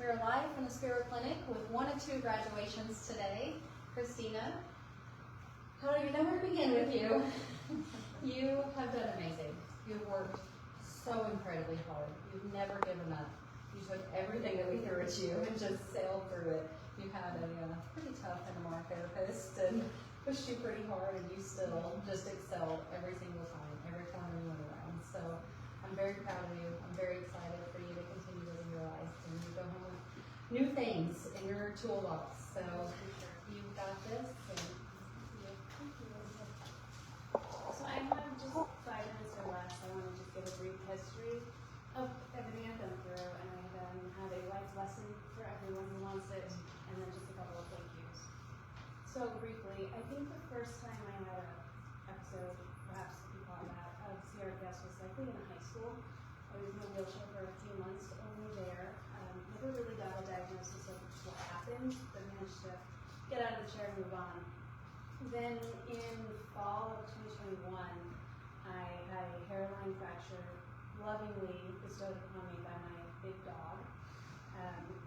We're live from the Spero Clinic with one of two graduations today. Christina, I don't even know where to begin with you. You have done amazing. You've worked so incredibly hard. You've never given up. You took everything that we threw at you and just sailed through it. You had a pretty tough NMR therapist and pushed you pretty hard, and you still just excelled every single time, every corner you went around. So I'm very proud of you. I'm very excited for you to continue living your life and you go home with new things in your toolbox. So you've got this. And So I have just 5 minutes or less. I want to just give a brief history of everything I've been through, and I have a life lesson for everyone who wants it, and then just a couple of thank yous. So briefly, I think the first time I had an episode, perhaps you call that, of CRPS was likely in high school. I was in a wheelchair for a few months, only there. Never really got a diagnosis of what happened, but managed to get out of the chair and move on. Then in fall of 2021, I had a hairline fracture lovingly bestowed upon me by my big dog.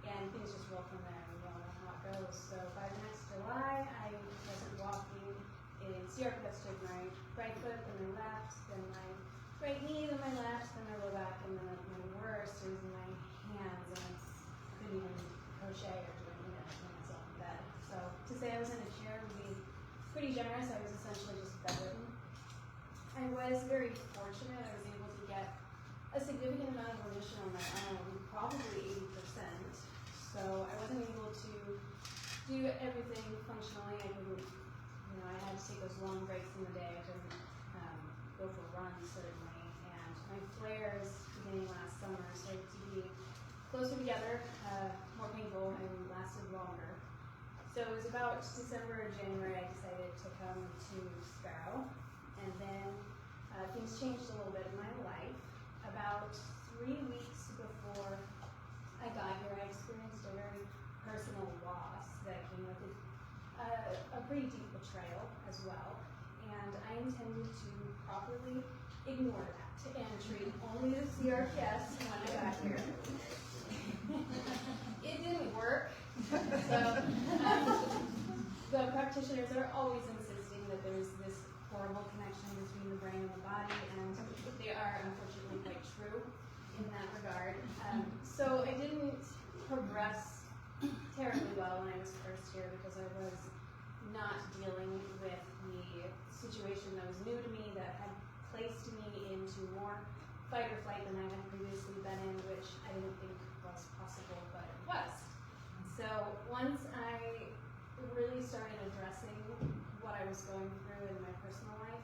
And things just roll from there, and we all know how it goes. So by the next July, I wasn't walking in CRPS took my right foot, then my left, then my right knee, then my left, then my low back, and then my worst was my hands, and I couldn't even crochet or do anything to put myself in bed. So to say I was in a chair would be pretty generous. I was essentially just bedridden. I was very fortunate. I was able to get a significant amount of remission on my own, probably 80%. So I wasn't able to do everything functionally. I couldn't, I had to take those long breaks in the day. I couldn't go for runs, certainly. And my flares, beginning last summer, started to be closer together, more painful, and lasted longer. So it was about December or January I decided to come to Spero, and then things changed a little bit in my life. About 3 weeks before I got here, I experienced a very personal loss that came with it, a pretty deep betrayal as well, and I intended to properly ignore that and treat only the CRPS when I got here. It didn't work. So the practitioners are always insisting that there's this horrible connection between the brain and the body, and they are unfortunately quite true in that regard. So I didn't progress terribly well when I was first here because I was not dealing with the situation that was new to me, that had placed me into more fight or flight than I had previously been in, which I didn't think was possible, but it was. So once I really started addressing what I was going through in my personal life,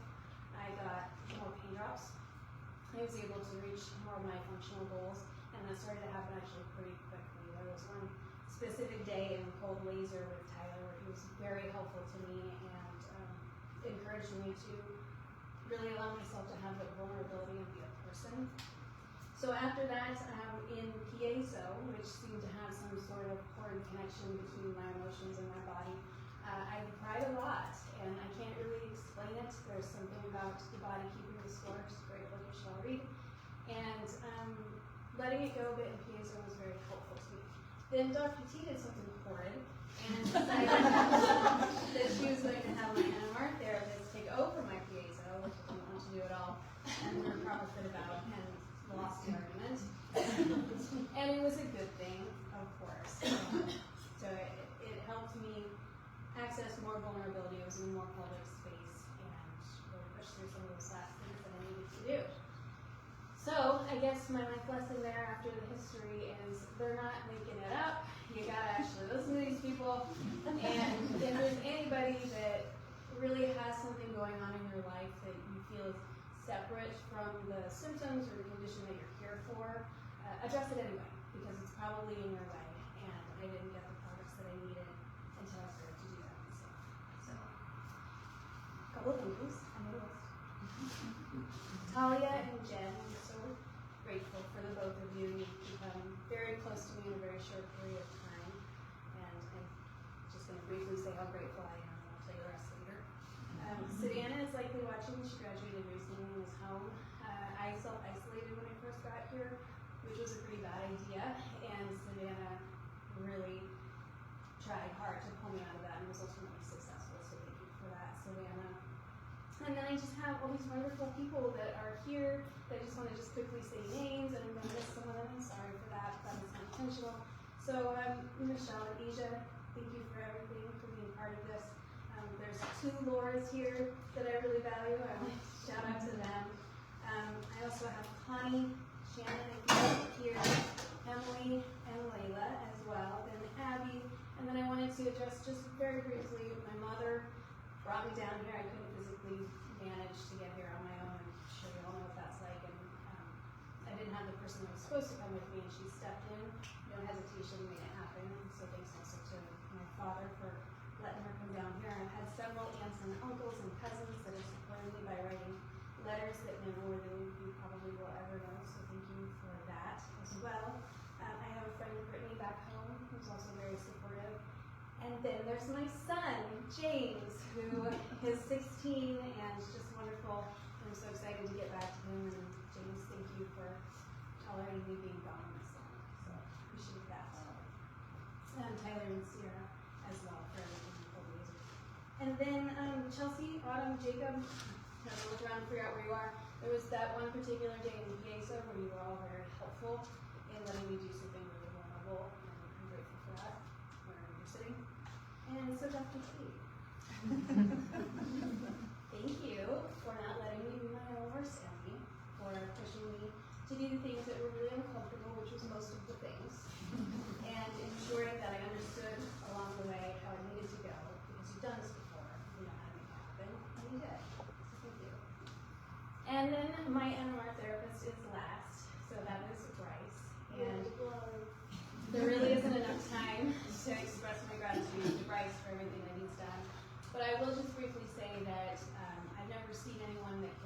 I got more pain drops. I was able to reach more of my functional goals, and that started to happen actually pretty quickly. There was one specific day in cold laser with Tyler where he was very helpful to me and encouraged me to really allow myself to have that vulnerability and be a person. So after that, in piezo, which seemed to have some sort of cord connection between my emotions and my body, I cried a lot, and I can't really explain it. There's something about the body keeping the score, just a great book you shall read. And letting it go a bit in piezo was very helpful to me. Then Dr. T did something horrid, and decided that she was going to have my NMR therapist take over my piezo, which I didn't want to do at all, and we're probably fit about, and lost the argument. And it was a good thing, of course. So it helped me access more vulnerability. It was in more public space, and really push through some of those last things that I needed to do. So I guess my life lesson there after the history is they're not making it up. You gotta actually listen to these people. And if there's anybody that really has something going on in your life that you feel is separate from the symptoms or the condition that you're here for, address it anyway, because it's probably in your way, and I didn't get the progress that I needed until I started to do that myself. So, a couple of things on the list. Talia and Jen, I'm so grateful for the both of you. You've become very close to me in a very short period of time, and I'm just going to briefly say how grateful I am, and I'll tell you the rest later. Savannah is likely watching. She graduated recently and is home. I self-isolated when I first got here, which was a pretty bad idea, and Savannah I just have all these wonderful people that are here that I just want to just quickly say names, and I'm going to miss some of them. I'm sorry for that. That was not intentional. So Michelle and Asia, thank you for everything, for being part of this. There's 2 Lauras here that I really value. I want to shout out to them. I also have Connie, Shannon, and Kate here, Emily, and Layla as well, and Abby. And then I wanted to address just very briefly, my mother brought me down here. I couldn't physically manage to get here on my own. I'm sure you all know what that's like. And I didn't have the person that was supposed to come with me, and she stepped in. No hesitation, made it happen. So thanks also to my father for letting her come down here. I've had several aunts and uncles and cousins that have supported me by writing letters that know more than you probably will ever know. So thank you for that as well. I have a friend, Brittany, back home, who's also very supportive. And then there's my son, James, who is 16 and is just wonderful. I'm so excited to get back to him. And James, thank you for tolerating me being gone this long. So appreciate that. Tyler and Sierra as well for everything over the years. And then Chelsea, Autumn, Jacob, have to look around and figure out where you are. There was that one particular day in PASA where you were all very helpful in letting me do something really vulnerable, and I'm grateful for that, wherever you're sitting. And so Dr. Kate, thank you for not letting me be my own worst enemy, for pushing me to do the things that were really uncomfortable, which was most of the things, and ensuring that I understood along the way how it needed to go, because you've done this before, you know how to make it happen, and you did. So thank you. And then my NMR therapist is last, so that is Bryce. And there really isn't enough time to express my gratitude to Bryce for everything that he's done. But I will just briefly say that I've never seen anyone that